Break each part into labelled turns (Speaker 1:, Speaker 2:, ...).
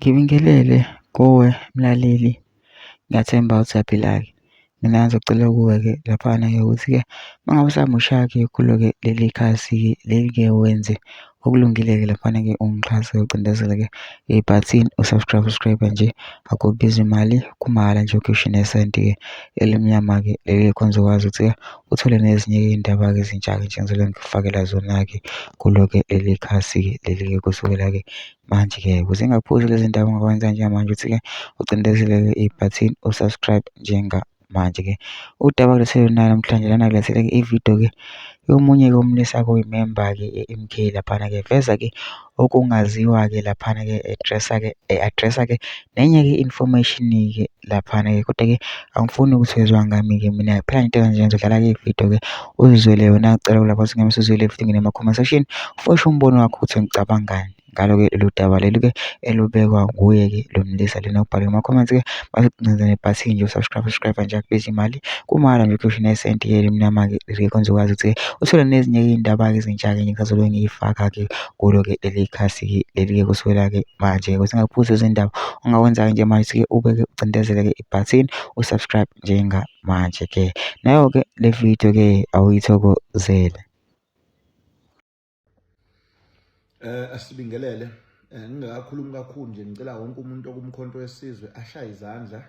Speaker 1: Ngibingelele kuwe mlaleli, ngiyathemba usaphila-ke. Mina ngizocela kuwe-ke laphana-ke ukuthi-ke uma ngabe usamusha-ke kulo-ke leli khasi-ke leli-ke wenze okulungile-ke laphana-ke ungixhase ucindezele-ke ibhathini usubscribe nje, akubizi imali, kumahhala nje ukhishwe nesenti-ke elimnyama-ke leli khona uzokwazi ukuthi-ke uthole nezinye iy'ndaba-ke ezintsha-ke nje ngizobe ngikufakela zona-ke kulo-ke leli khasi-ke leli-ke kusukela-ke manje-ke ukuze ngingaphuzi lezi ndaba ongakwenza njengamanje ukuthi-ke ucindezele-ke ibhathini usubscribe njengamanje-ke. Udaba kulethele nayo namhlanje lana kulethele-ke ividiyo-ke yomunye-ke umlisa-ke oyimemba-ke e-M_K laphana-ke veza-ke okungaziwa-ke laphana-ke e-address-a-ke nenye-ke information-ke laphana-ke kodwa-ke angifuni ukuthi wezwa ngami-ke mina phela into kanje ngizodlala-ke ividiyo-ke uzizwele yona. Ngicela kulapho ukuthi ngeke usizwele everything nema-comment section ufoshe umbono wakho ukuthi ngicabangani ngalo-ke lolu daba leli-ke elubekwa nguye-ke lo mlisa lena ubhale kuma-comments-ke basukucinezela nebhathini nje usubscribe nje akubizi imali, kumahhala nje ukhishwe nesenti-ke elimnyama-ke likhona uzokwazi ukuthi-ke uthole nezinye iy'ndaba-ke ezintsha-ke nje ngisazobe ngiyifaka-ke kulo-ke leli khasi-ke leli-ke kusukela-ke manje-ke ukuze ngingaphuzi izindaba ongakwenza-ke nje manje ukuthi-ke ube-ke ucindezele-ke ibhathini usubscribe njengamanje-ke. Nayo-ke le video-ke awuyithokozele.
Speaker 2: Asibingelele ngingakakhulumi kakhulu nje ngicela wonke umuntu okumkhonto wesizwe ashaye izandla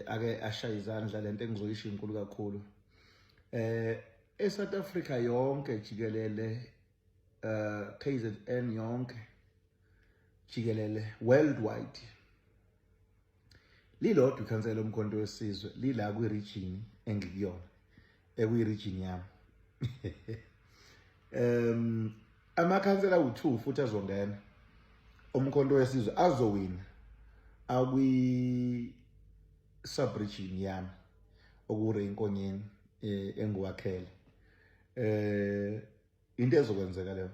Speaker 2: ake ashaye izandla lento engizoyisho inkulu kakhulu eSouth Africa yonke jikelele KZN yonke jikelele worldwide lilodwa ikhansela lomkhonto wesizwe lila kwi-region engikuyona ekuyi-region yami. Amakhansela u2 futhi azongena umkhonto wesizwe azowina akwi subregion yami okuRenkonyeni engiwakhele into ezokwenzeka leyo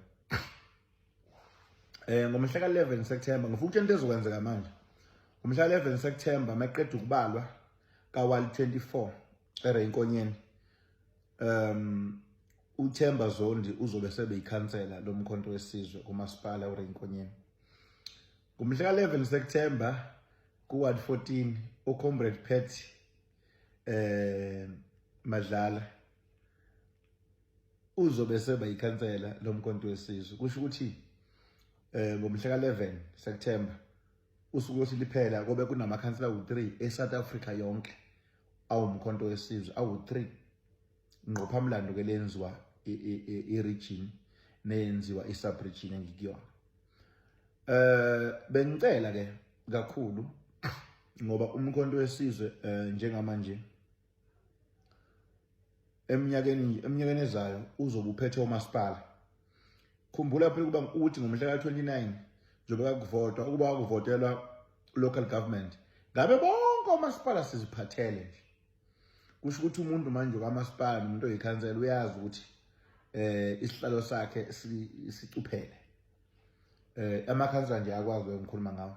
Speaker 2: ngomhla ka-11 September ngifuna ukuthi into ezokwenzeka manje ngomhla ka-11 September maqedwe ukubalwa ka-Ward 24 eRenkonyeni uThemba Zondi uzobe sebe ikhansela lomkhonto wesizwe kumasipala uRenkonyeni. Ngomhla ka-11 September ku-Ward 14 uComrade Pet Madlala uzobe sebe ikhansela lomkhonto wesizwe. Kusho ukuthi ngomhla ka-11 September usuku losiphela kobe kunamakhansela u3 eSouth Africa yonke awumkhonto wesizwe awu3 ngqophamlando ke lenziwa i-region neyenziwa i-subregion engikuyona. Bengicela ke kakhulu ngoba umkhonto wesizwe njengamanje eminyakeni ezayo uzobe uphethe umasipala. Khumbula phela ukuba uthi ngomhla ka-29 njengoba kuvotwa ukuba kuvotelwa local government ngabe bonke omasipala siziphathele nje. Kusho ukuthi umuntu manje kamasipala nomuntu oyikhansela uyazi ukuthi isihlalo sakhe sicuphele. Amakhansela nje akwazi ukukhuluma ngawo.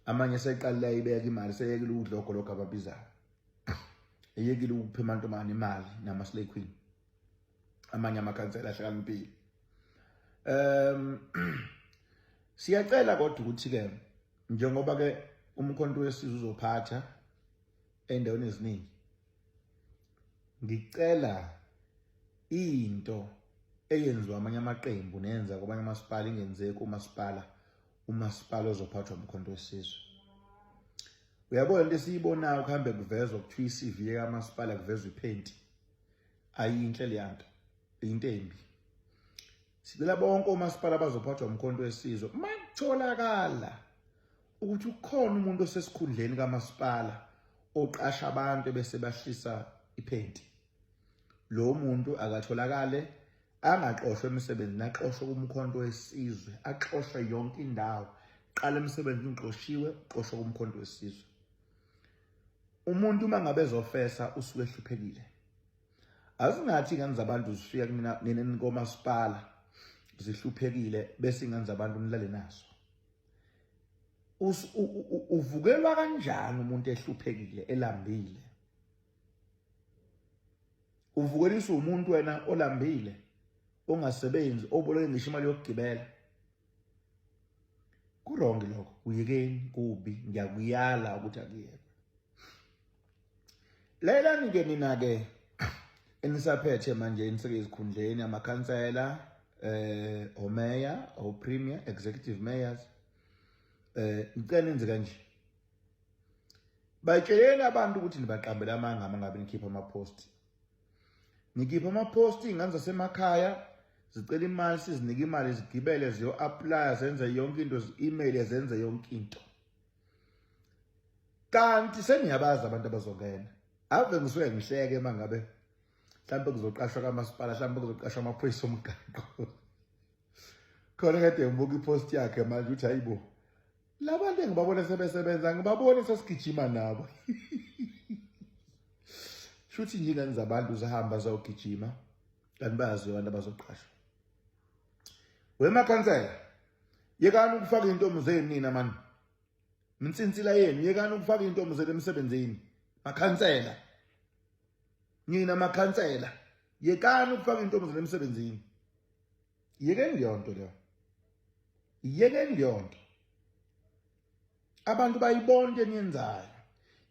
Speaker 2: Amanye seqala ibeka imali seyekile udlogologo ababizayo. Eyekile ukupha amantombazane imali nama-slay queen. Amanye amakhansela ahlakaniphile. Siyacela kodwa ukuthi ke njengoba ke umkhonto wesizwe uzophatha endaweni eziningi, ngicela into eyenziwa amanye amaqembu nenza kwabanye amasipala ingenzeki umasipala ozophathwa umkhonto wesizwe. Uyabona into esiyibonayo kuhambe kuvezwa kuthiwa i-CV kamasipala kuvezwa iphenti ayinhle leyanto, into embi. Sicela bonke omasipala bazophathwa umkhonto wesizwe makutholakala ukuthi ukhona umuntu osesikhundleni kamasipala oqasha abantu bese bahlisa iphenti, lo muntu akatholakale, angaxoshwe emsebenzini, axoshwe kumkhonto wesizwe, axoshwe yonke indawo. Qala emsebenzini uxoshiwe, xoshwe kumkhonto wesizwe. Umuntu mangabe ezofesa usuke ehluphekile. Azingathi ingane zabantu zifika kumina nini komasipala zihluphekile bese ingane zabantu nilale nazo. Uvukelwa kanjani umuntu ehluphekile elambile? Uvukeliswa umuntu wena olambile ongasebenzi oboleke ngisho imali yokugibela. kurongi lokho, kuyekeni, kubi, ngiyakuyala ukuthi akuyekwe. Layelani-ke nina-ke enisaphethe manje niseke ezikhundleni, amakhansela, omeya, o-premier, executive mayors, ngicela nenze kanje. Batsheleni abantu ukuthi nibaqambela amanga uma ngabe nikhipha amaposti. Nikhipha amaposti iy'ngane zasemakhaya, zicela imali, sizinike imali, zigibele, ziyo-aplya, zenze yonke into, zi-email, zenze yonke into. Kanti seniyabazi abantu abazongena. Ave ngisuke ngihleke uma ngabe mhlawumbe kuzoqashwa kamasipala, mhlawumbe kuzoqashwa amaphoyisa omgaqo. Khona kade ngibuka iposti yakhe manje ukuthi hayibo, labantu engibabona sebesebenza ngibabone sesigijima nabo. Shuthi nje ingane zabantu zihamba zayogijima kanti bayazi abantu abazoqashwa. Wemakhansela, yekani ukufaka intombi zenu nina mani. Ninsinsila yenu, yekani ukufaka intombi zenu emsebenzini. Makhansela. Nina makhansela, yekani ukufaka intombi zenu emsebenzini. Yekeni leyo nto leyo. Yekeni leyo nto. Abantu bayibona into eniyenzayo.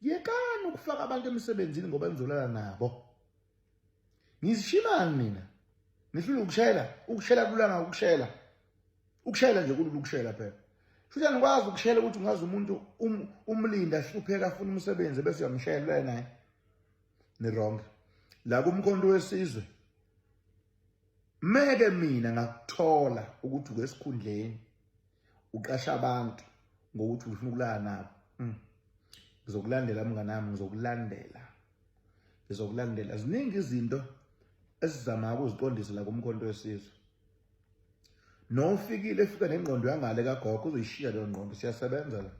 Speaker 2: Yekani ukufaka abantu emsebenzini ngoba nizolala nabo. Nizishimani nina? Nifuna ukushela kulanga ukushela. Ukushela nje kulula ukushela phela. Futhi angikwazi ukushela ukuthi ungazi umuntu umlinda hlupheka afuna umsebenzi bese uyamshela naye. Ni wrong. La kumkhonto wesizwe. Meke mina ngakuthola ukuthi ukesikhundleni uqasha abantu ngokuthi ufuna ukulala nabo. Ngizokulandela mngani nami, ngizokulandela. Ziningi izinto esizama ukuziqondisa la kumkhonto wesizwe. Nofikile efika nengqondo yangale kagogo uzoyishiya leyo ngqondo, siyasebenza la.